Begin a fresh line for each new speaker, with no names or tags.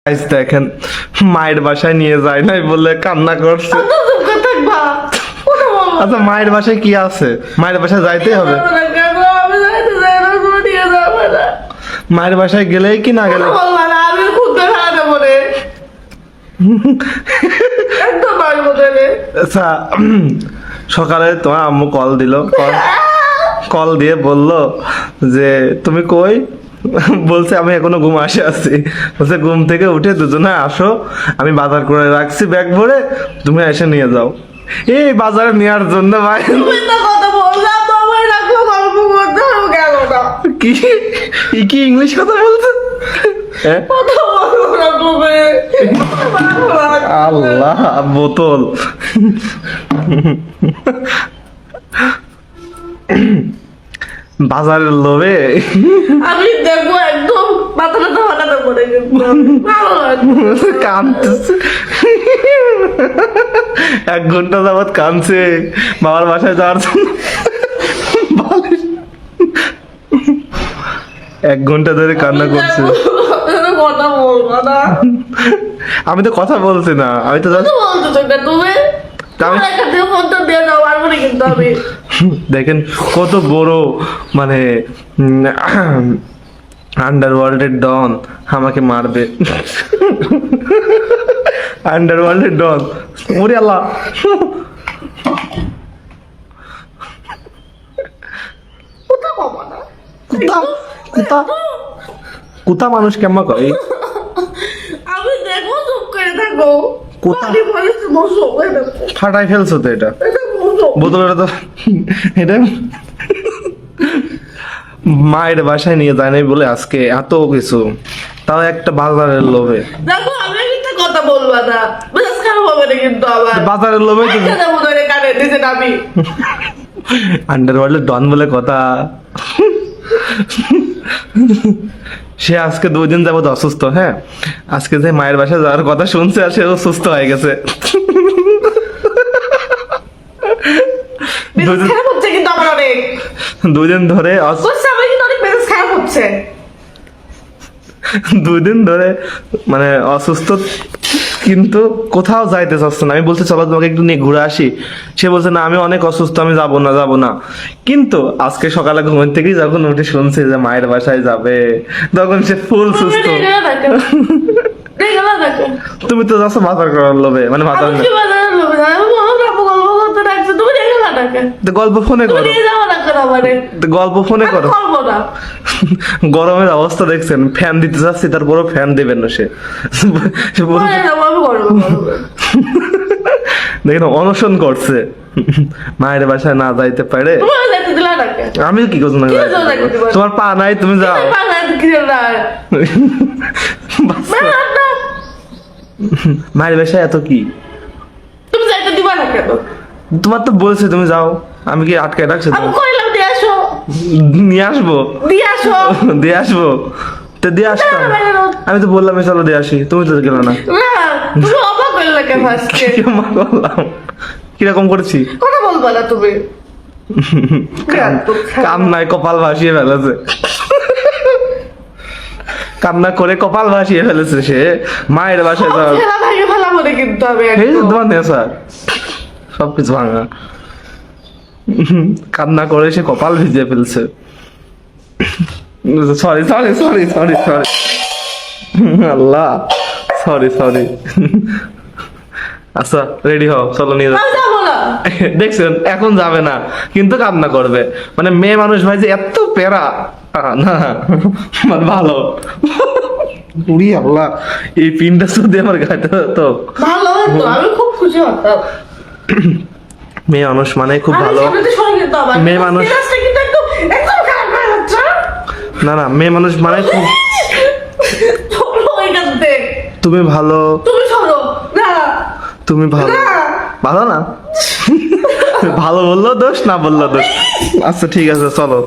Guys দেখেন মায়ের বাসায় নিয়ে যায় নাই বলে কান্না করছে। আচ্ছা মায়ের বাসায় কি আছে? মায়ের বাসায় যাইতে হবে। মায়ের বাসায় গেলেই কি না গেলে আচ্ছা সকালে তোমার আম্মু কল দিল, কল দিয়ে বলল যে তুমি কই? বলছে আমি এখনো ঘুম আসে আছি। বলছে ঘুম থেকে উঠে দুজনে আসো, আমি বাজার করে রাখছি ব্যাগ ভরে, তুমি এসে নিয়ে যাও। এই বাজারে নেওয়ার জন্য ভাই কি কি ইংলিশ কথা বলছে? আল্লাহ বোতল বাজারের লোভে
আমি দেখবো একদম মাথাটা তো হঠাৎ করে
কাঁদতেছে। 1 ঘন্টা যাবৎ কাঁদছে বাবার বাসায় যাওয়ার জন্য। 1 ঘন্টা ধরে কান্না করছে।
কথা বলবো না,
আমি তো কথা বলছি না, আমি তো
বলতেছো না তুমি।
দেখেন কত বড় মানে আন্ডারওয়ার্ল্ডের ডন আমাকে মারবে। আন্ডারওয়ার্ল্ডের ডন, ওরে আল্লাহ। কুতা মানুষ কেমন কয়?
আমি দেখো চুপ করে থাকো।
ফাটাই ফেলছো তো এটা বোতলটা তো। এটা মায়ের বাসায় নিয়ে যায় নাই বলে আজকে এত কিছু, তাও একটা বাজারের লোভে।
দেখো আমি কিন্তু কথা বলবো না, বেশ খারাপ হবে না কিন্তু আবার
বাজারের লোভে তো
কানে দিছে আমি
আন্ডারওয়ার্ল্ডের ডন বলে কথা। সে আজকে 2 দিন যাবত অসুস্থ। হ্যাঁ আজকে যে মায়ের বাসায় যাওয়ার কথা শুনছে আর সেও সুস্থ হয়ে গেছে। 2 দিন ধরে 2 দিন ধরে মানে অসুস্থ, কিন্তু কোথাও যাইতে চাচ্ছে না। আমি বলছি চলো তোমাকে একটু নিয়ে ঘুরে আসি, সে বলছে না আমি অনেক অসুস্থ, আমি যাবো না। কিন্তু আজকে সকালে ঘুম থেকেই যখন উঠে শুনছে যে মায়ের বাসায় যাবে, তখন সে ফুল সুস্থ। তুমি তো যাচ্ছ বাজার করার লোভে, মানে বাজার গল্প ফোনে করো, গল্প ফোনে করো। গরমের অবস্থা দেখছেন, ফ্যান দিতে চাচ্ছি তারপরও ফ্যান দেবেন না সে। দেখেন অনশন করছে, মায়ের বাসায় না যাইতে পারে। আমি কি করছি না? তোমার পা নাই, তুমি যাও। মায়ের বাসায় এত কি? তোমার তো বলছে তুমি যাও, আমি কি আটকায় রাখছি? নিয়ে আসবো দিয়ে আসবো তো দিয়ে আসতাম। আমি তো বললাম চলো দিয়ে আসি, তুমি তো গেল না। কিরকম করেছি
কথা বলবো না তুমি।
কাম নাই কপাল ভাসিয়ে ফেলেছে, কান্না করে কপাল ভাসিয়ে ফেলেছে সে মায়ের বাসায় যাওয়ার। তোমার নেশা সবকিছু ভাঙা, কান্না করে সে কপাল ভিজিয়ে ফেলছে। সরি আল্লাহ, সরি। আচ্ছা রেডি হও, চলো নিয়ে যাও। দেখছেন এখন যাবে না কিন্তু কান্না করবে। মানে মেয়ে মানুষ ভাই যে এত প্যারা না, মানে ভালো। উড়ি আল্লাহ, এই পিনটা যদি আমার গাইতে হতো
ভালো হতো, আমি খুব খুশি হতাম।
মেয়ে মানুষ মানে খুব ভালো। মেয়ে মানুষ না, মেয়ে মানুষ মানে খুব। তুমি ভালো, তুমি ভালো ভালো না। ভালো বললো দোষ, না বললো দোষ। আচ্ছা ঠিক আছে চলো।